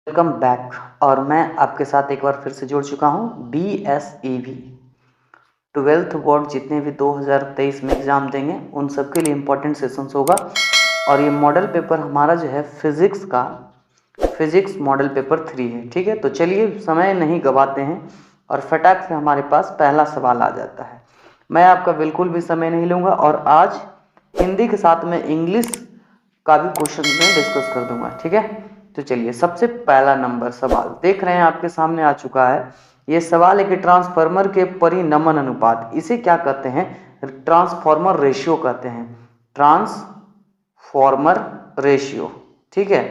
Welcome back. और मैं आपके साथ एक बार फिर से जुड़ चुका हूँ। BSEV 12th बोर्ड जितने भी 2023 में एग्ज़ाम देंगे उन सब के लिए इम्पोर्टेंट सेशंस होगा। और ये मॉडल पेपर हमारा जो है फिज़िक्स मॉडल पेपर 3 है। ठीक है, तो चलिए समय नहीं गवाते हैं और फटाक से हमारे पास पहला सवाल आ जाता है। मैं आपका बिल्कुल भी समय नहीं लूँगा और आज हिंदी के साथ में इंग्लिश का भी क्वेश्चन में डिस्कस कर दूंगा। ठीक है, तो चलिए सबसे पहला नंबर सवाल देख रहे हैं आपके सामने आ चुका है। ये सवाल है कि ट्रांसफार्मर के परिनमन अनुपात, इसे क्या कहते हैं? ट्रांसफार्मर रेशियो कहते हैं। ट्रांसफार्मर रेशियो, ठीक है,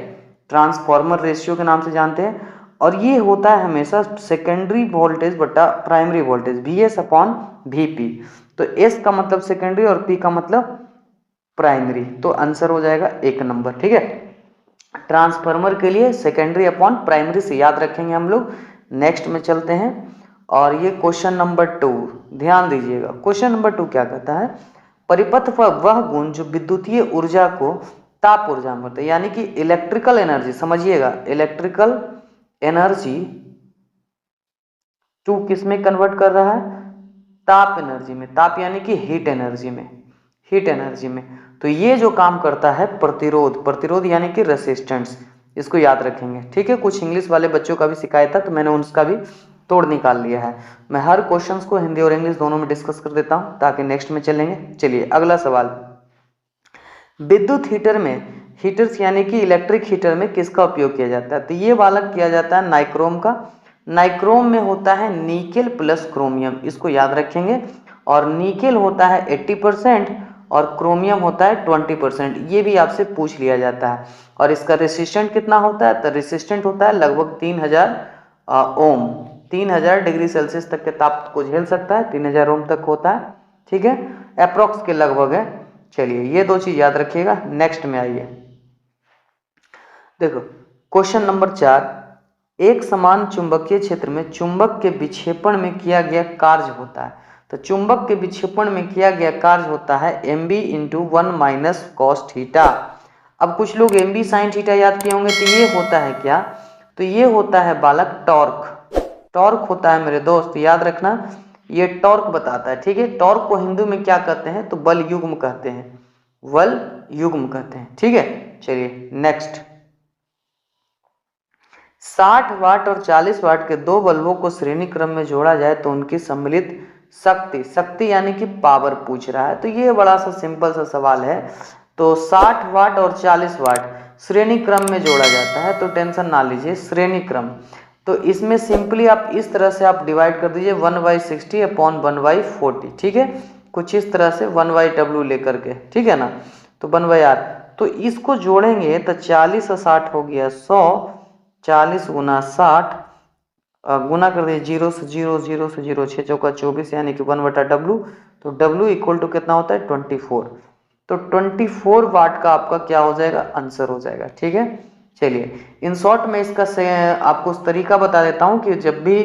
ट्रांसफार्मर रेशियो के नाम से जानते हैं। और ये होता है हमेशा सेकेंडरी वोल्टेज बटा primary voltage, VS upon VP। तो S का मतलब सेकेंडरी और P का मतलब प्राइमरी, तो आंसर हो जाएगा 1 नंबर। ठीक है, ट्रांसफार्मर के लिए सेकेंडरी अपॉन प्राइमरी से याद रखेंगे हम लोग। नेक्स्ट में चलते हैं और ये क्वेश्चन नंबर 2, ध्यान दीजिएगा। क्वेश्चन नंबर 2 क्या कहता है? परिपथ पर वह गुण जो विद्युतीय ऊर्जा को ताप ऊर्जा में बदलते हैं, यानी कि इलेक्ट्रिकल एनर्जी, समझिएगा, इलेक्ट्रिकल एनर्जी टू किस में कन्वर्ट कर रहा है? ताप एनर्जी में। ताप यानी कि हीट एनर्जी में, हीट एनर्जी में। तो ये जो काम करता है प्रतिरोध यानी कि रेसिस्टेंस, इसको याद रखेंगे। ठीक है, कुछ इंग्लिश वाले बच्चों का भी शिकायत था तो मैंने उसका भी तोड़ निकाल लिया है। मैं हर क्वेश्चन को हिंदी और इंग्लिश दोनों में डिस्कस कर देता हूं ताकि नेक्स्ट में चलेंगे। चलिए अगला सवाल, विद्युत हीटर में, हीटर्स यानी कि इलेक्ट्रिक हीटर में किसका उपयोग किया जाता है? तो ये वाला किया जाता है नाइक्रोम का। नाइक्रोम में होता है निकेल प्लस क्रोमियम, इसको याद रखेंगे। और निकेल होता है 80% और क्रोमियम होता है 20%, ये भी आपसे पूछ लिया जाता है। और इसका रेसिस्टेंट कितना होता है? तो रेसिस्टेंट होता है लगभग 3000 ओम, 3000 डिग्री सेल्सियस तक के ताप को झेल सकता है, 3000 ओम तक होता है। ठीक है, अप्रोक्स के लगभग है। चलिए ये 2 चीज याद रखिएगा। नेक्स्ट में आइए, देखो क्वेश्चन नंबर 4, एक समान चुंबकीय क्षेत्र में चुंबक के विक्षेपण में किया गया कार्य होता है। तो चुंबक के विक्षेपण में किया गया कार्य होता है mb into 1 minus cos theta. अब कुछ लोग mb साइन थीटा याद किए होंगे, तो ये होता है क्या? तो ये होता है बालक टॉर्क। टॉर्क होता है मेरे दोस्त, याद रखना, ये टॉर्क बताता है। ठीक है, टॉर्क को हिंदू में क्या कहते हैं? तो बल युग्म कहते हैं, बल युग्म कहते हैं। ठीक है, चलिए नेक्स्ट, 60 वाट और 40 वाट के 2 बल्बों को श्रेणी क्रम में जोड़ा जाए तो उनकी सम्मिलित शक्ति, शक्ति यानी कि पावर पूछ रहा है। तो ये बड़ा सा सिंपल सा सवाल है। तो 60 वाट और 40 वाट श्रेणी क्रम में जोड़ा जाता है, तो टेंशन ना लीजिए, श्रेणी क्रम। तो इसमें सिंपली आप इस तरह से आप डिवाइड कर दीजिए 1/60 अपॉन 1/40। ठीक है, कुछ इस तरह से 1/W लेकर के, ठीक है ना, तो 1/R। तो इसको जोड़ेंगे तो 40 और 60 हो गया 100, 40 गुना 60 गुना कर दिए 0 से 0, 0 से 0, 6 चौका 24 यानी कि 1/W। तो W इक्वल टू कितना होता है? 24। तो 24 वाट का आपका क्या हो जाएगा? आंसर हो जाएगा। ठीक है, चलिए इन शॉर्ट में इसका आपको उस तरीका बता देता हूं कि जब भी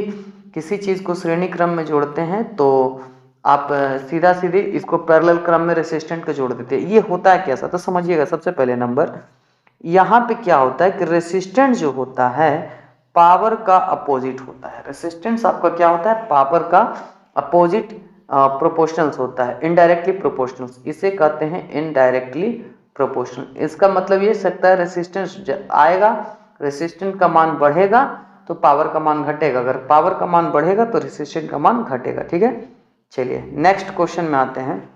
किसी चीज़ को श्रेणी क्रम में जोड़ते हैं तो आप सीधा सीधे इसको पैरेलल क्रम में रेसिस्टेंट को जोड़ देते हैं। ये होता है कैसा? तो समझिएगा, सबसे पहले नंबर यहाँ पे क्या होता है कि रेसिस्टेंट जो होता है पावर का अपोजिट होता है। रेसिस्टेंस आपका क्या होता है? पावर का अपोजिट प्रोपोर्शनल्स होता है, इनडायरेक्टली प्रोपोर्शनल्स, इसे कहते हैं इनडायरेक्टली प्रोपोर्शनल। इसका मतलब ये सकता है रेसिस्टेंस आएगा, रेसिस्टेंट का मान बढ़ेगा तो पावर का मान घटेगा, अगर पावर का मान बढ़ेगा तो रेसिस्टेंट का मान घटेगा। ठीक है, चलिए नेक्स्ट क्वेश्चन में आते हैं।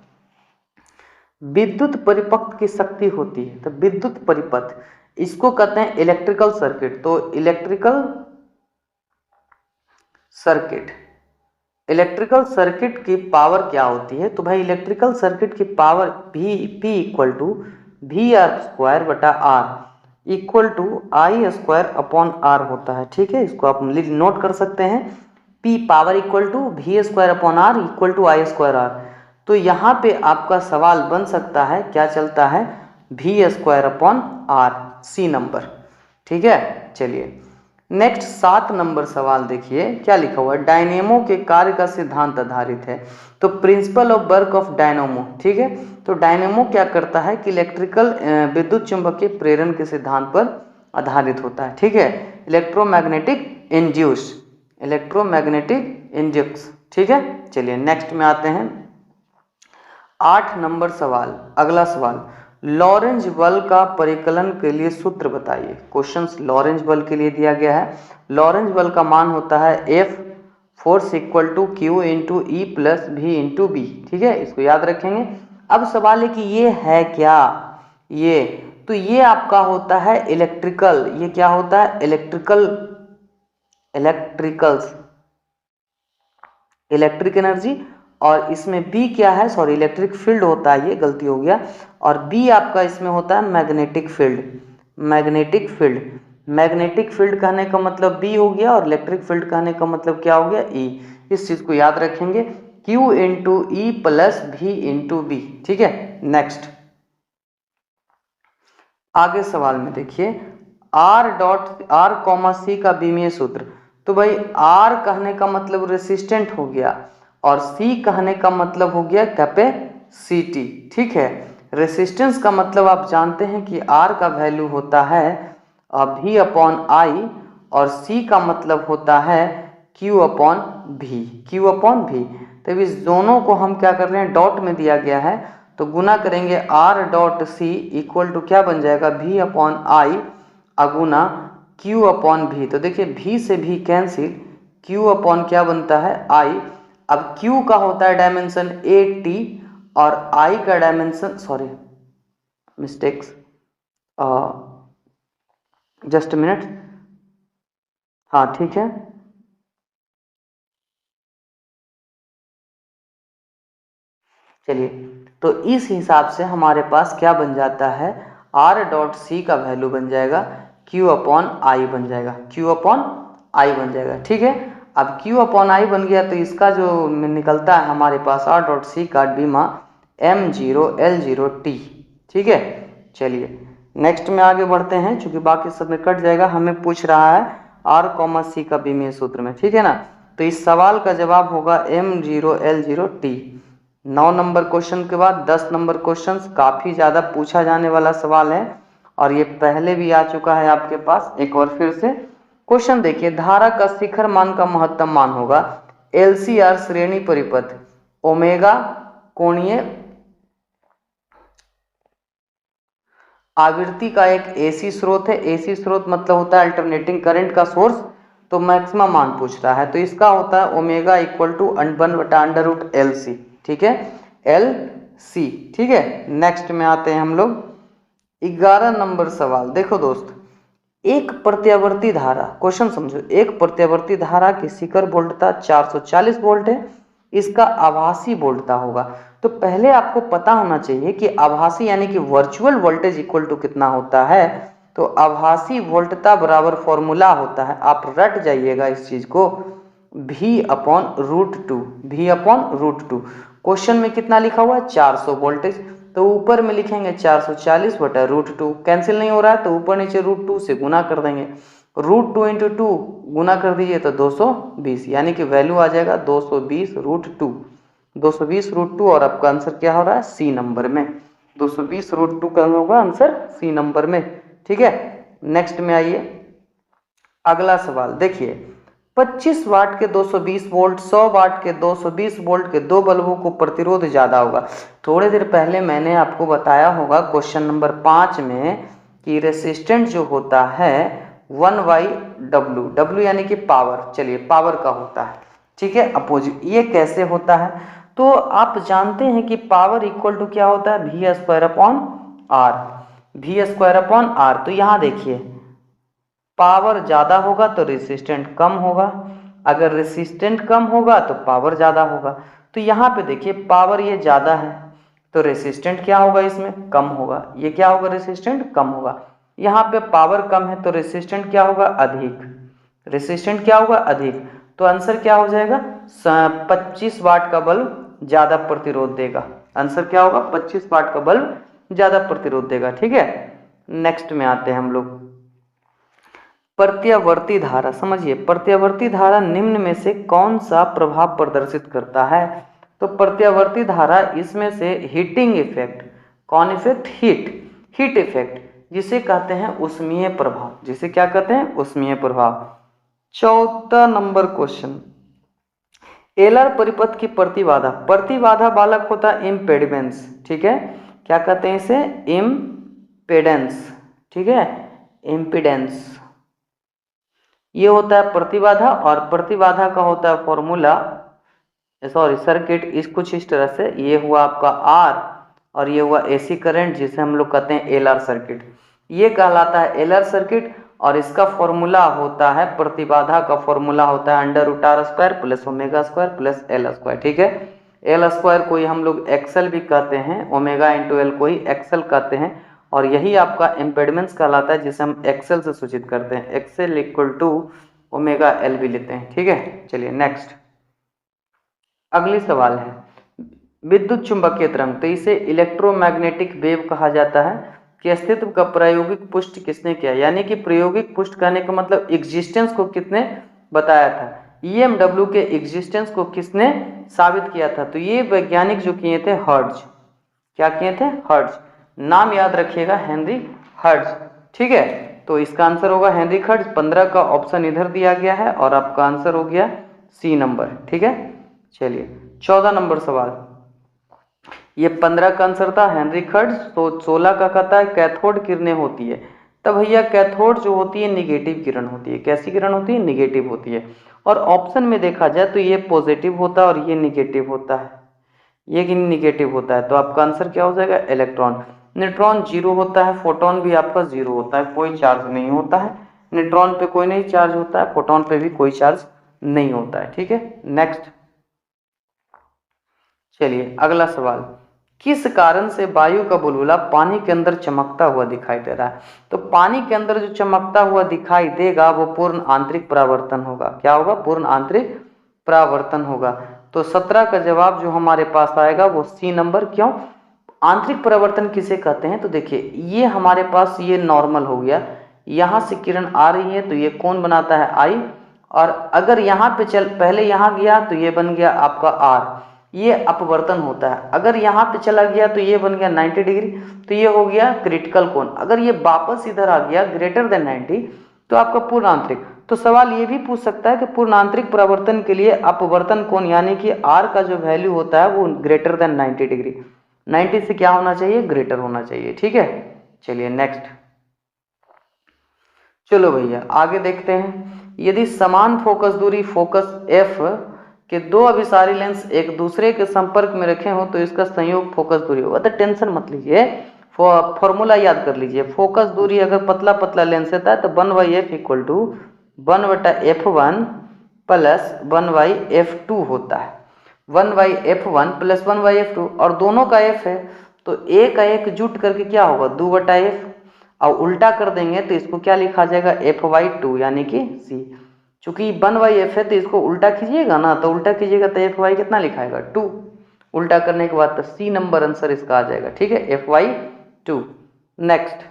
विद्युत परिपथ की शक्ति होती है, तो विद्युत परिपथ इसको कहते हैं इलेक्ट्रिकल सर्किट। तो इलेक्ट्रिकल सर्किट की पावर क्या होती है? तो भाई इलेक्ट्रिकल सर्किट की power P equal to VR² बटा R equal to I² upon R होता है। ठीक है, इसको आप नोट कर सकते हैं, P power equal to V² upon R equal to I² R। तो यहाँ पे आपका सवाल बन सकता है, क्या चलता है? V² अपॉन R, सी नंबर। ठीक है, चलिए नेक्स्ट 7 नंबर सवाल देखिए क्या लिखा हुआ है। डायनेमो के कार्य का सिद्धांत आधारित है, तो principle of work of dynamo. ठीक है, तो डायनेमो क्या करता है कि इलेक्ट्रिकल विद्युत चुंबकीय प्रेरण के सिद्धांत पर आधारित होता है। ठीक है, इलेक्ट्रोमैग्नेटिक इंड्यूस। ठीक है, चलिए नेक्स्ट में आते हैं। 8 नंबर सवाल, अगला सवाल, लॉरेंज बल का परिकलन के लिए सूत्र बताइए। क्वेश्चंस लॉरेंज बल के लिए दिया गया है। लॉरेंज बल का मान होता है F force equal to Q into E plus भी इंटू बी। ठीक है, इसको याद रखेंगे। अब सवाल है कि ये है क्या, ये तो ये आपका होता है इलेक्ट्रिकल, ये क्या होता है इलेक्ट्रिक एनर्जी, और इसमें बी क्या है, सॉरी इलेक्ट्रिक फील्ड होता है, ये गलती हो गया, और बी आपका इसमें होता है मैग्नेटिक फील्ड कहने का मतलब बी हो गया, और इलेक्ट्रिक फील्ड कहने का मतलब क्या हो गया, ई। इस चीज को याद रखेंगे, Q इंटू ई प्लस भी इंटू बी। ठीक है, नेक्स्ट आगे सवाल में देखिए, R कॉमा सी का बीमीय सूत्र। तो भाई R कहने का मतलब रेसिस्टेंट हो गया, और C कहने का मतलब हो गया कैपेसिटी। ठीक है, रेसिस्टेंस का मतलब आप जानते हैं कि R का वैल्यू होता है V अपॉन आई, और C का मतलब होता है Q अपॉन भी। तो इस दोनों को हम क्या कर रहे हैं, डॉट में दिया गया है, तो गुना करेंगे R dot C equal to क्या बन जाएगा, V अपॉन आई अगुना Q अपॉन भी। तो देखिए V से भी कैंसिल, Q अपॉन क्या बनता है, I। अब Q का होता है डायमेंशन 80 और I का dimension, sorry mistakes, just minute, हाँ ठीक है, चलिए तो इस हिसाब से हमारे पास क्या बन जाता है, R डॉट सी का वैल्यू बन जाएगा Q अपॉन आई बन जाएगा, ठीक है। अब Q अपॉन आई बन गया, तो इसका जो निकलता है हमारे पास R डॉट सी का बीमा M0L0T। ठीक है, चलिए नेक्स्ट में आगे बढ़ते हैं, चूंकि बाकी सब में कट जाएगा, हमें पूछ रहा है R कॉमा सी का बीमीय सूत्र में। ठीक है ना, तो इस सवाल का जवाब होगा M0L0T। 9 नंबर क्वेश्चन के बाद 10 नंबर क्वेश्चन काफी ज्यादा पूछा जाने वाला सवाल है, और ये पहले भी आ चुका है आपके पास। एक बार फिर से क्वेश्चन देखिए, धारा का शिखर मान का महत्तम मान होगा LCR श्रेणी परिपथ ओमेगा कोणीय आवृत्ति का एक AC स्रोत है। AC स्रोत मतलब होता है अल्टरनेटिंग करंट का सोर्स, तो मैक्सिमम मान पूछ रहा है, तो इसका होता है ओमेगा इक्वल टू 1/√LC। ठीक है, LC। ठीक है, नेक्स्ट में आते हैं हम लोग 11 नंबर सवाल। देखो दोस्त, एक प्रत्यावर्ती धारा, क्वेश्चन समझो, एक प्रत्यावर्ती धारा की शिखर वोल्टता 440 वोल्ट है, इसका आभासी वोल्टता होगा। तो पहले आपको पता होना चाहिए कि आभासी यानी कि वर्चुअल वोल्टेज इक्वल टू कितना होता है। तो आभासी वोल्टता बराबर फॉर्मूला होता है, आप रट जाइएगा इस चीज को, V upon root two. Question में कितना लिखा हुआ है, 400 वोल्टेज, तो ऊपर में लिखेंगे 440 बटा √2, कैंसिल नहीं हो रहा है तो ऊपर नीचे √2 से गुना कर देंगे, √2 इंटू 2 गुना कर दीजिए तो 220, यानी कि वैल्यू आ जाएगा 220 √2, और आपका आंसर क्या हो रहा है, सी नंबर में, 220 √2 का होगा आंसर सी नंबर में। ठीक है, नेक्स्ट में आइए, अगला सवाल देखिए, 25 वाट के 220 वोल्ट, 100 वाट के 220 वोल्ट के दो बल्बों को प्रतिरोध ज्यादा होगा। थोड़ी देर पहले मैंने आपको बताया होगा क्वेश्चन नंबर 5 में कि रेसिस्टेंट जो होता है 1/W, W यानी कि पावर, चलिए पावर का होता है। ठीक है, अपोजिट, ये कैसे होता है, तो आप जानते हैं कि पावर इक्वल टू क्या होता है, V²/R। तो यहाँ देखिए, पावर ज्यादा होगा तो रेसिस्टेंट कम होगा, अगर रेसिस्टेंट कम होगा तो पावर ज्यादा होगा। तो यहाँ पे देखिए पावर ये ज्यादा है तो रेसिस्टेंट क्या होगा, इसमें कम होगा, ये क्या होगा, रेसिस्टेंट कम होगा। यहाँ पे पावर कम है तो रेसिस्टेंट क्या होगा, अधिक, तो आंसर क्या हो जाएगा, 25 वाट का बल्ब ज्यादा प्रतिरोध देगा। आंसर क्या होगा, 25 वाट का बल्ब ज्यादा प्रतिरोध देगा। ठीक है, नेक्स्ट में आते हैं हम लोग, प्रत्यावर्ती धारा। समझिए, प्रत्यावर्ती धारा निम्न में से कौन सा प्रभाव प्रदर्शित करता है, तो प्रत्यावर्ती धारा इसमें से हीटिंग इफेक्ट, कौन इफेक्ट, हीट इफेक्ट, जिसे कहते हैं उष्मीय प्रभाव। जिसे क्या कहते हैं? उष्मीय प्रभाव। 14 नंबर क्वेश्चन, एलर परिपथ की प्रतिबाधा। प्रतिबाधा बालक होता है इम्पेडिमेंस, ठीक है, क्या कहते हैं इसे? इम्पेडेंस, ठीक है, इम्पिडेंस, ये होता है प्रतिबाधा। और प्रतिबाधा का होता है फॉर्मूला, सॉरी सर्किट, इस कुछ इस तरह से, ये हुआ आपका आर और ये हुआ एसी करंट, जिसे हम लोग कहते हैं एलआर सर्किट। ये कहलाता है एलआर सर्किट और इसका फॉर्मूला होता है, प्रतिबाधा का फॉर्मूला होता है under root R square plus omega square plus L square, ठीक है। एल स्क्वायर को ही हम लोग एक्सएल भी कहते हैं, ओमेगा इंटू एल को ही एक्सएल कहते हैं, और यही आपका इम्पेडेंस कहलाता है, जिसे हम एक्सएल से सूचित करते हैं। XL equal to omega L भी लेते हैं, ठीक है। चलिए नेक्स्ट, अगली सवाल है विद्युत चुंबकीय तरंग, तो इसे इलेक्ट्रोमैग्नेटिक वेव कहा जाता है, कि अस्तित्व का प्रायोगिक पुष्टि किसने किया? यानी कि प्रायोगिक पुष्ट कहने का मतलब एग्जिस्टेंस को किसने बताया था? ईएमडब्ल्यू के एग्जिस्टेंस को किसने साबित किया था? तो ये वैज्ञानिक जो किए थे हर्ट्ज, क्या किए थे? हर्ट्ज, नाम याद रखिएगा, हेनरी हर्ट्ज, ठीक है। तो इसका आंसर होगा हेनरी हर्ट्ज। 15 का ऑप्शन इधर दिया गया है और आपका आंसर हो गया सी नंबर, ठीक है। चलिए 14 नंबर सवाल, ये 15 का आंसर था हेनरी हर्ट्ज। तो 16 का कहता है कैथोड किरणें होती है, तब भैया कैथोड जो होती है निगेटिव किरण होती है। कैसी किरण होती है? निगेटिव होती है। और ऑप्शन में देखा जाए तो ये पॉजिटिव होता है और ये निगेटिव होता है, ये कि निगेटिव होता है। तो आपका आंसर क्या हो जाएगा? इलेक्ट्रॉन। न्यूट्रॉन जीरो होता है, फोटोन भी आपका जीरो होता है, कोई चार्ज नहीं होता है। न्यूट्रॉन पे कोई नहीं चार्ज होता है, फोटोन पे भी कोई चार्ज नहीं होता है, ठीक है। नेक्स्ट, चलिए अगला सवाल, किस कारण से वायु का बुलबुला पानी के अंदर चमकता हुआ दिखाई दे रहा है? तो पानी के अंदर जो चमकता हुआ दिखाई देगा वो पूर्ण आंतरिक परावर्तन होगा। क्या होगा? पूर्ण आंतरिक परावर्तन होगा। तो 17 का जवाब जो हमारे पास आएगा वो सी नंबर। क्यों? आंतरिक परावर्तन किसे कहते हैं? तो देखिए ये हमारे पास ये नॉर्मल हो गया, यहाँ से किरण आ रही है तो ये कौन बनाता है? आई। और अगर यहाँ पे चल पहले यहाँ गया तो ये बन गया आपका आर, ये अपवर्तन होता है। अगर यहाँ पे चला गया तो ये बन गया 90 डिग्री, तो ये हो गया क्रिटिकल कोण। अगर ये वापस इधर आ गया ग्रेटर देन 90 तो आपका पूर्ण आंतरिक। तो सवाल ये भी पूछ सकता है कि पूर्ण आंतरिक परावर्तन के लिए अपवर्तन कोण यानी कि आर का जो वैल्यू होता है वो ग्रेटर देन 90 डिग्री, 90 से क्या होना चाहिए? ग्रेटर होना चाहिए, ठीक है। चलिए नेक्स्ट, चलो भैया आगे देखते हैं। यदि समान फोकस दूरी फोकस एफ के दो अभिसारी लेंस एक दूसरे के संपर्क में रखे हो तो इसका संयोग फोकस दूरी होगा। तो टेंशन मत लीजिए, फॉर्मूला याद कर लीजिए। फोकस दूरी अगर पतला पतला लेंस रहता है तो 1/f equal to 1/f1 plus 1/f2 होता है। 1/f1 प्लस 1/f2 और दोनों का f है तो a का एक जुट करके क्या होगा? 2/f। और उल्टा कर देंगे तो इसको क्या लिखा जाएगा? f/2 यानी कि c। चूंकि 1/f है तो इसको उल्टा कीजिएगा ना, तो उल्टा कीजिएगा तो f/y कितना लिखाएगा? 2। उल्टा करने के बाद तो सी नंबर आंसर इसका आ जाएगा, ठीक है, f/2। नेक्स्ट,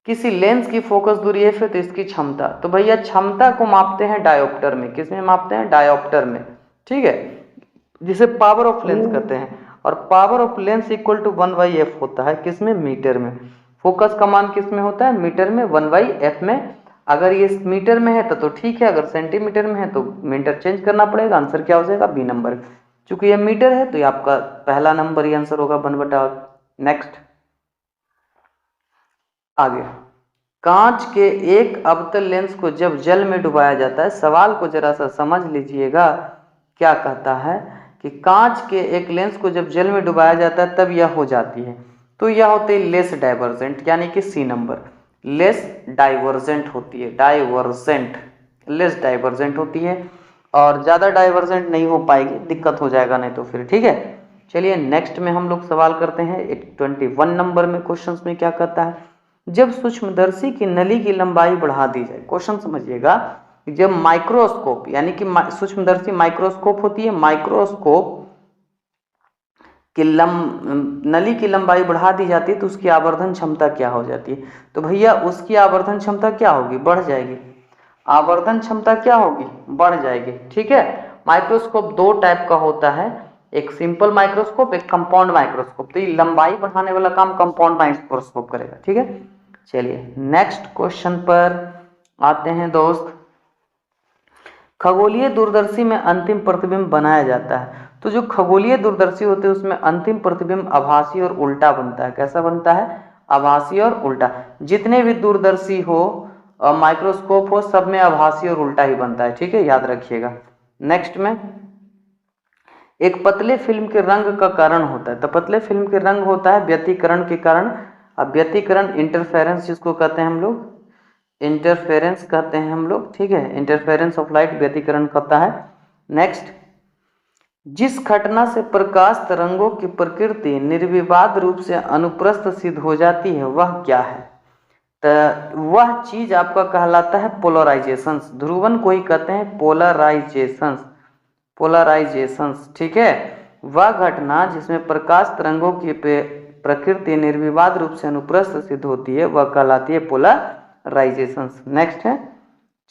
किसी लेंस की फोकस दूरी f है तो इसकी क्षमता, तो भैया क्षमता को मापते हैं डायोप्टर में। किस में मापते हैं? डायोप्टर में, ठीक है, जिसे पावर ऑफ लेंस कहते हैं। और power of lens equal to 1/f होता है किसमें? मीटर में। फोकस का मान किस में होता है? मीटर में, 1/f में। अगर ये मीटर में है तो ठीक है, अगर सेंटीमीटर में है तो मीटर चेंज करना पड़ेगा। आंसर क्या हो जाएगा? B number. चूंकि ये मीटर है तो ये आपका पहला नंबर ही आंसर होगा 1/8। नेक्स्ट, आगे, कांच के एक अवतल लेंस को जब जल में डुबाया जाता है, सवाल को जरा सा समझ लीजिएगा, क्या कहता है कि कांच के एक लेंस को जब जल में डुबाया जाता है तब यह हो जाती है, तो यह होती है लेस डाइवर्जेंट यानी कि सी नंबर। लेस डाइवर्जेंट होती है, डाइवर्जेंट, लेस डाइवर्जेंट होती है और ज़्यादा डाइवर्जेंट नहीं हो पाएगी, दिक्कत हो जाएगा नहीं तो फिर, ठीक है। चलिए नेक्स्ट में हम लोग सवाल करते हैं 21 नंबर में। क्वेश्चन में क्या कहता है? जब सूक्ष्मदर्शी की नली की लंबाई बढ़ा दी जाए, क्वेश्चन समझिएगा, जब माइक्रोस्कोप यानी कि सूक्ष्मदर्शी माइक्रोस्कोप होती है, माइक्रोस्कोप कि नली की लंबाई बढ़ा दी जाती है तो उसकी आवर्धन क्षमता क्या हो जाती है? तो भैया उसकी आवर्धन क्षमता क्या होगी? बढ़ जाएगी। आवर्धन क्षमता क्या होगी? बढ़ जाएगी, ठीक है। माइक्रोस्कोप दो टाइप का होता है, एक सिंपल माइक्रोस्कोप, एक कंपाउंड माइक्रोस्कोप। तो ये लंबाई बढ़ाने वाला काम कंपाउंड माइक्रोस्कोप करेगा, ठीक है। चलिए नेक्स्ट क्वेश्चन पर आते हैं दोस्त। खगोलीय दूरदर्शी में अंतिम प्रतिबिंब बनाया जाता है। तो जो खगोलीय दूरदर्शी होते हैं उसमें अंतिम प्रतिबिंब आभासी और उल्टा बनता है। कैसा बनता है? आभासी और उल्टा। जितने भी दूरदर्शी हो, माइक्रोस्कोप हो, सब में आभासी और उल्टा ही बनता है। ठीक है, याद रखिएगा। नेक्स्ट में एक पतले फिल्म के रंग का कारण होता है। तो पतले फिल्म के रंग होता है व्यतिकरण के कारण। अब व्यतिकरण इंटरफेरेंस जिसको कहते हैं हम लोग, इंटरफेरेंस कहते हैं हम लोग। ठीक है, इंटरफेरेंस ऑफ लाइट व्यतिकरण कहता है। नेक्स्ट, जिस घटना से प्रकाश तरंगों की प्रकृति निर्विवाद रूप से अनुप्रस्थ सिद्ध हो जाती है वह क्या है? तो वह चीज आपका कहलाता है पोलराइजेशंस। ध्रुवन को ही कहते हैं पोलराइजेशंस, पोलराइजेशंस। ठीक है, वह घटना जिसमें प्रकाश तरंगों की प्रकृति निर्विवाद रूप से अनुप्रस्थ सिद्ध होती है वह कहलाती है पोलराइजेशंस। नेक्स्ट है,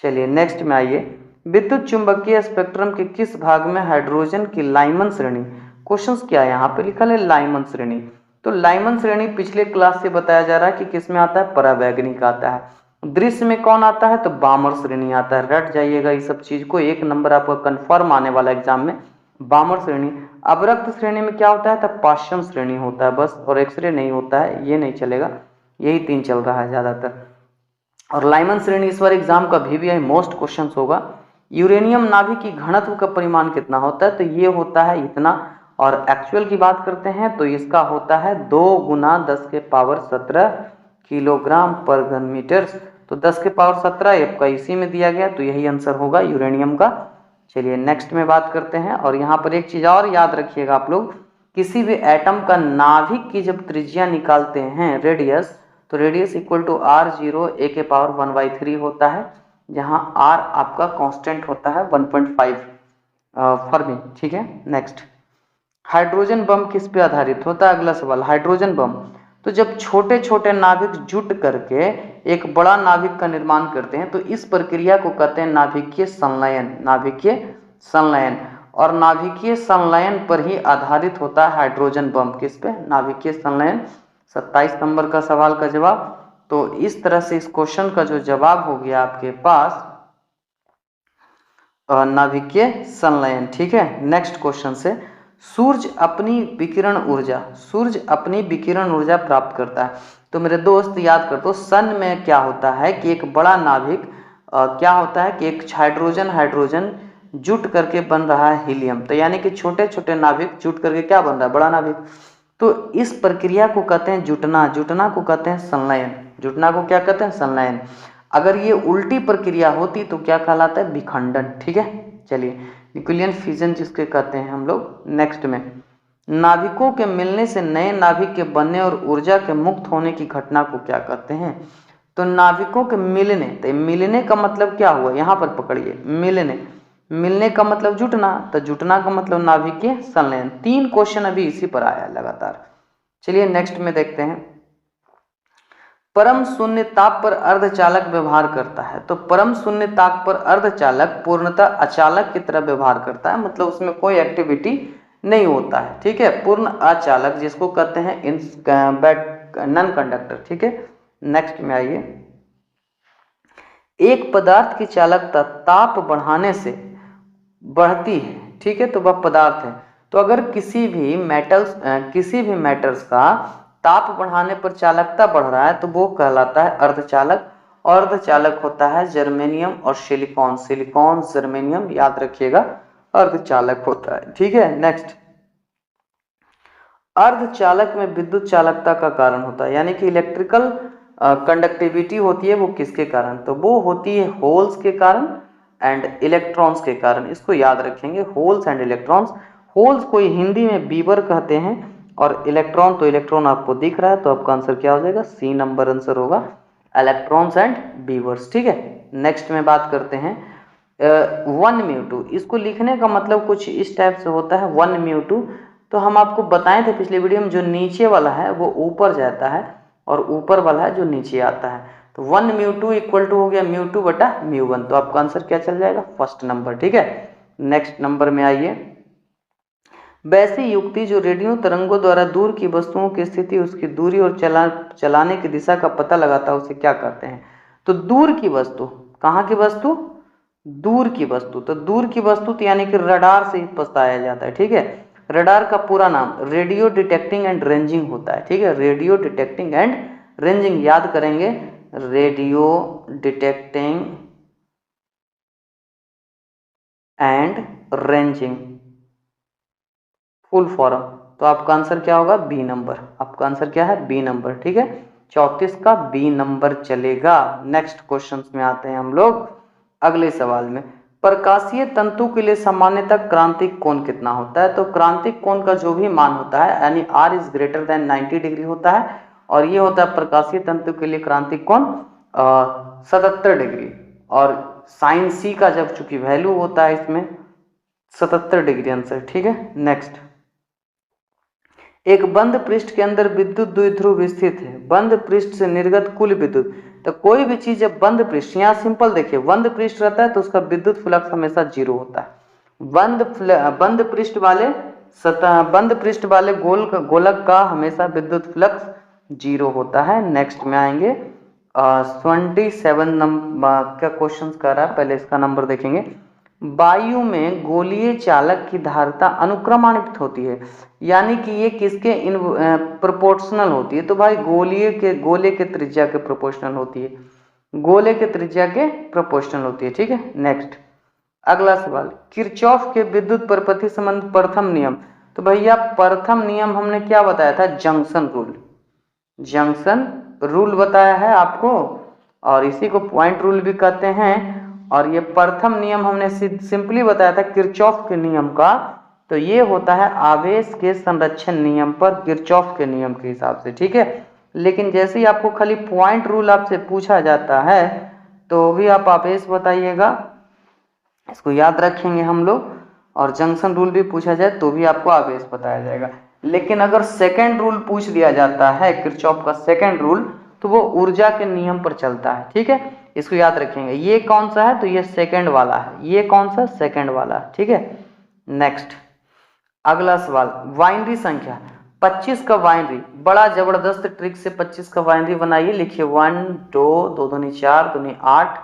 चलिए नेक्स्ट में आइए। विद्युत चुंबकीय स्पेक्ट्रम के किस भाग में हाइड्रोजन की लाइमन श्रेणी, क्वेश्चंस क्या है यहाँ पे लिखा है लाइमन श्रेणी। तो लाइमन श्रेणी पिछले क्लास से बताया जा रहा है कि किस में आता है? परावैगनिक आता है। दृश्य में कौन आता है? तो बामर श्रेणी आता है। रट जाइएगा इस सब चीज को, एक नंबर आपका कंफर्म आने वाला एग्जाम में, बामर श्रेणी। अवरक्त श्रेणी में क्या होता है? तो पाश्चम श्रेणी होता है बस, और एक्सरे नहीं होता है, ये नहीं चलेगा। यही तीन चल रहा है ज्यादातर। और लाइमन श्रेणी इस बार एग्जाम का भी मोस्ट क्वेश्चन होगा। यूरेनियम नाभिक की घनत्व का परिमाण कितना होता है? तो ये होता है इतना, और एक्चुअल की बात करते हैं तो इसका होता है 2 × 10⁻17 किलोग्राम पर घन मीटर। तो 10⁻17 आपका इसी में दिया गया, तो यही आंसर होगा यूरेनियम का। चलिए नेक्स्ट में बात करते हैं। और यहाँ पर एक चीज और याद रखिएगा आप लोग, किसी भी एटम का नाभिक की जब त्रिज्या निकालते हैं रेडियस, तो radius equal to r0 a⁻1/3 होता है, जहां r आपका कांस्टेंट होता है 1.5 फर्मी। ठीक है, नेक्स्ट, हाइड्रोजन बम किस पे आधारित होता है? अगला सवाल, हाइड्रोजन बम। तो जब छोटे छोटे नाभिक जुट करके एक बड़ा नाभिक का निर्माण करते हैं तो इस प्रक्रिया को कहते हैं नाभिकीय संलयन, नाभिकीय संलयन। और नाभिकीय संलयन पर ही आधारित होता है हाइड्रोजन बम। किस पे? नाभिकीय संलयन। 27 नंबर का सवाल का जवाब। तो इस तरह से इस क्वेश्चन का जो जवाब हो गया आपके पास नाभिकीय संलयन। ठीक है, नेक्स्ट क्वेश्चन से, सूर्य अपनी विकिरण ऊर्जा प्राप्त करता है। तो मेरे दोस्त याद कर दो, सन में क्या होता है कि एक बड़ा नाभिक क्या होता है कि एक हाइड्रोजन जुट करके बन रहा है हीलियम। तो यानी कि छोटे छोटे नाभिक जुट करके क्या बन रहा है? बड़ा नाभिक। तो इस प्रक्रिया को कहते हैं जुटना, जुटना को कहते हैं संलयन, जुटना को क्या कहते हैं? संलयन। अगर ये उल्टी प्रक्रिया होती तो क्या कहलाता है? विखंडन। ठीक है, चलिए न्यूक्लियन फिजन जिसके कहते हैं हम लोग। नेक्स्ट में, नाभिकों के मिलने से नए नाभिक के बनने और ऊर्जा के मुक्त होने की घटना को क्या कहते हैं? तो नाभिकों के मिलने, तो मिलने का मतलब क्या हुआ? यहाँ पर पकड़िए, मिलने का मतलब जुटना, तो जुटना का मतलब नाभिकीय संलयन। 3 क्वेश्चन अभी इसी पर आया है लगातार। चलिए नेक्स्ट में देखते हैं, परम शून्य ताप पर अर्धचालक व्यवहार करता है। तो परम शून्य ताप पर अर्धचालक पूर्णतः अचालक की तरह व्यवहार करता है, मतलब उसमें कोई एक्टिविटी नहीं होता है। ठीक है, पूर्ण अचालक जिसको कहते हैं नॉन कंडक्टर। ठीक है, नेक्स्ट में आइए, एक पदार्थ की चालकता ताप बढ़ाने से बढ़ती है। ठीक है, तो वह पदार्थ है। तो अगर किसी भी मेटल्स का ताप बढ़ाने पर चालकता बढ़ रहा है तो वो कहलाता है अर्धचालक। अर्धचालक होता है जर्मेनियम और सिलिकॉन, सिलिकॉन जर्मेनियम, याद रखिएगा, अर्धचालक होता है। ठीक है, नेक्स्ट, अर्धचालक में विद्युत चालकता का कारण होता है, यानी कि इलेक्ट्रिकल कंडक्टिविटी होती है, वो किसके कारण? तो वो होती है होल्स के कारण एंड इलेक्ट्रॉन्स के कारण। इसको याद रखेंगे, होल्स एंड इलेक्ट्रॉन्स। होल्स को हिंदी में बीबर कहते हैं, और इलेक्ट्रॉन, तो इलेक्ट्रॉन आपको दिख रहा है, तो आपका आंसर क्या हो जाएगा? सी नंबर आंसर होगा, इलेक्ट्रॉन्स एंड बीवर्स। ठीक है, नेक्स्ट में बात करते हैं 1μ2। इसको लिखने का मतलब कुछ इस टाइप से होता है 1μ2। तो हम आपको बताए थे पिछले वीडियो में, जो नीचे वाला है वो ऊपर जाता है और ऊपर वाला है जो नीचे आता है। तो 1μ2 इक्वल टू हो गया μ2/μ1। तो आपका आंसर क्या चल जाएगा? First number. ठीक है, नेक्स्ट नंबर में आइए, वैसी युक्ति जो रेडियो तरंगों द्वारा दूर की वस्तुओं की स्थिति, उसकी दूरी और चलाने की दिशा का पता लगाता है, उसे क्या कहते हैं? तो दूर की वस्तु, कहाँ की वस्तु? दूर की वस्तु। तो दूर की वस्तु तो यानी कि रडार से बताया जाता है, ठीक है। रडार का पूरा नाम रेडियो डिटेक्टिंग एंड रेंजिंग होता है, ठीक है। रेडियो डिटेक्टिंग एंड रेंजिंग याद करेंगे, radio detecting and ranging full form. तो आपका आंसर क्या होगा? B number. आपका आंसर क्या है? बी नंबर, ठीक है। 34 का बी नंबर चलेगा। नेक्स्ट क्वेश्चन में आते हैं हम लोग अगले सवाल में। प्रकाशीय तंतु के लिए सामान्यतः क्रांतिक कोण कितना होता है? तो क्रांतिक कोण का जो भी मान होता है यानी r is greater than 90 degree होता है, और ये होता है प्रकाशीय तंतु के लिए क्रांतिक कोण 77 डिग्री, और साइन सी का जब चूंकि वैल्यू होता है इसमें 77 डिग्री आंसर, ठीक है। नेक्स्ट, एक बंद पृष्ठ के अंदर विद्युत द्विध्रुव स्थित है, बंद पृष्ठ से निर्गत कुल विद्युत। तो कोई भी चीज जब बंद पृष्ठ, यहाँ सिंपल देखिए, बंद पृष्ठ रहता है तो उसका विद्युत फ्लक्स हमेशा जीरो होता है। बंद पृष्ठ वाले सतह, बंद पृष्ठ वाले गोलक का हमेशा विद्युत फ्लक्स जीरो होता है। नेक्स्ट में आएंगे 27 नंबर का क्वेश्चन कर रहा है, पहले इसका नंबर देखेंगे। वायु में गोलीय चालक की धारिता अनुक्रमान्वित होती है, यानी कि ये किसके इन प्रोपोर्शनल होती है? तो भाई गोले के त्रिज्या के प्रोपोर्शनल होती है, गोले के त्रिज्या के प्रोपोर्शनल होती है, ठीक है। नेक्स्ट, अगला सवाल, किरचॉफ के विद्युत परपथी संबंध प्रथम नियम। तो भैया प्रथम नियम हमने क्या बताया था? जंक्शन रूल, जंक्शन रूल बताया है आपको, और इसी को पॉइंट रूल भी कहते हैं। और ये प्रथम नियम हमने सिंपली बताया था किरचॉफ के नियम का, तो ये होता है आवेश के संरक्षण नियम पर किरचॉफ के नियम के हिसाब से, ठीक है। लेकिन जैसे ही आपको खाली पॉइंट रूल आपसे पूछा जाता है तो भी आप आवेश बताइएगा, इसको याद रखेंगे हम लोग। और जंक्शन रूल भी पूछा जाए तो भी आपको आवेश बताया जाएगा। लेकिन अगर सेकेंड रूल पूछ लिया जाता है किरचॉफ का सेकेंड रूल, तो वो ऊर्जा के नियम पर चलता है, ठीक है। इसको याद रखेंगे। ये कौन सा है? तो ये सेकंड वाला है। ये कौन सा? सेकंड वाला, ठीक है। नेक्स्ट, अगला सवाल, बाइनरी संख्या 25 का बाइनरी, बड़ा जबरदस्त ट्रिक से 25 का बाइनरी बनाइए। लिखिए 1 2 2 दूनी 4 दूनी 8,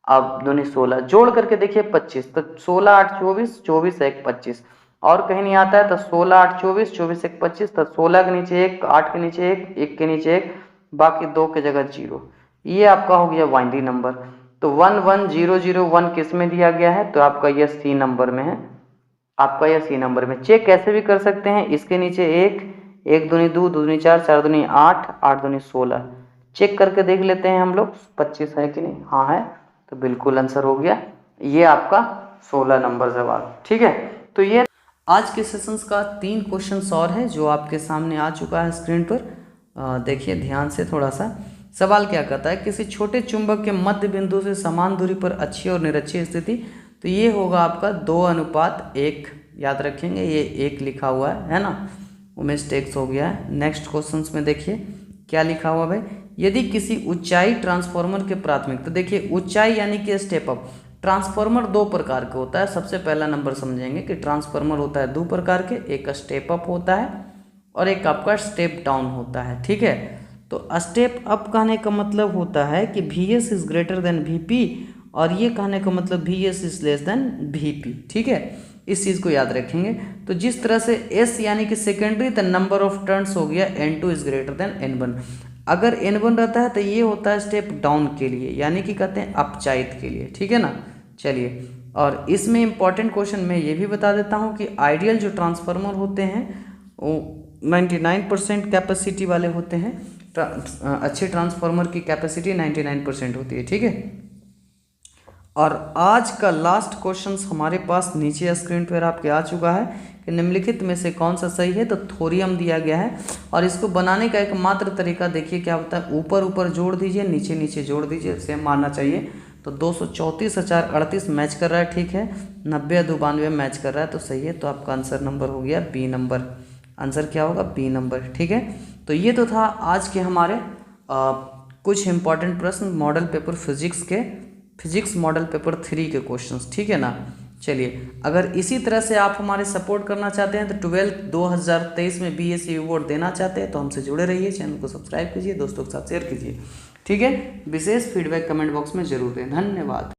अब दूनी 16, जोड़ करके देखिए 25, तो 16 8 24, 24 1 25, और कहीं नहीं आता है तो 16 8 24, 24 1 25, तो 16 के नीचे 1, 8 के नीचे 1, 1 के नीचे 1, बाकी 2 के जगह 0। ये आपका हो गया बाइनरी नंबर। तो 1 1 0 0 1 किस में दिया गया है? तो आपका यह सी नंबर में है, आपका यह सी नंबर में। चेक कैसे भी कर सकते हैं, इसके नीचे 1, 1 दूनी 2, 2 दूनी 4, 4 दूनी 8, 8 दूनी 16, चेक करके देख लेते हैं हम लोग 25 है कि नहीं। हाँ है, तो बिल्कुल आंसर हो गया। ये आपका 16 नंबर जवाब, ठीक है। तो ये आज के सेशंस का 3 क्वेश्चन और है जो आपके सामने आ चुका है स्क्रीन पर। देखिए ध्यान से थोड़ा सा। सवाल क्या कहता है, किसी छोटे चुंबक के मध्य बिंदु से समान दूरी पर अक्षीय और निरक्षीय स्थिति, तो ये होगा आपका 2:1, याद रखेंगे, ये 1 लिखा हुआ है ना, वो मिस्टेक्स हो गया है। नेक्स्ट क्वेश्चंस में देखिए क्या लिखा हुआ भाई, यदि किसी ऊंचाई ट्रांसफार्मर के प्राथमिक, तो देखिए ऊंचाई यानी कि स्टेप अप। ट्रांसफार्मर 2 प्रकार के होता है, सबसे पहला नंबर समझेंगे कि ट्रांसफार्मर होता है 2 प्रकार के, एक स्टेप अप होता है और एक आपका स्टेप डाउन होता है, ठीक है। तो स्टेप अप कहने का मतलब होता है कि VS is greater than VP, और ये कहने का मतलब VS is less than VP, ठीक है। इस चीज़ को याद रखेंगे। तो जिस तरह से S यानी कि सेकेंडरी, तो नंबर ऑफ टर्न्स हो गया N2 is greater than N1। अगर N1 रहता है तो ये होता है स्टेप डाउन के लिए, यानी कि कहते हैं अपचायित के लिए, ठीक है ना। चलिए, और इसमें इंपॉर्टेंट क्वेश्चन मैं ये भी बता देता हूँ कि आइडियल जो ट्रांसफार्मर होते हैं वो 99% कैपेसिटी वाले होते हैं। अच्छे ट्रांसफार्मर की कैपेसिटी 99% होती है, ठीक है। और आज का लास्ट क्वेश्चन हमारे पास नीचे स्क्रीन पर आपके आ चुका है कि निम्नलिखित में से कौन सा सही है। तो थोरियम दिया गया है, और इसको बनाने का एकमात्र तरीका देखिए क्या होता है, ऊपर ऊपर जोड़ दीजिए, नीचे नीचे जोड़ दीजिए, सेम मानना चाहिए। तो 234,438 मैच कर रहा है, ठीक है। 90,92 मैच कर रहा है, तो सही है। तो आपका आंसर नंबर हो गया बी नंबर। आंसर क्या होगा? बी नंबर, ठीक है। तो ये तो था आज के हमारे कुछ इंपॉर्टेंट प्रश्न मॉडल पेपर फिजिक्स के, फिजिक्स मॉडल पेपर 3 के क्वेश्चंस, ठीक है ना। चलिए, अगर इसी तरह से आप हमारे सपोर्ट करना चाहते हैं तो 12 2023 में BSc अवार्ड देना चाहते हैं तो हमसे जुड़े रहिए, चैनल को सब्सक्राइब कीजिए, दोस्तों के साथ शेयर कीजिए। ठीक है, विशेष फीडबैक कमेंट बॉक्स में जरूर दें। धन्यवाद।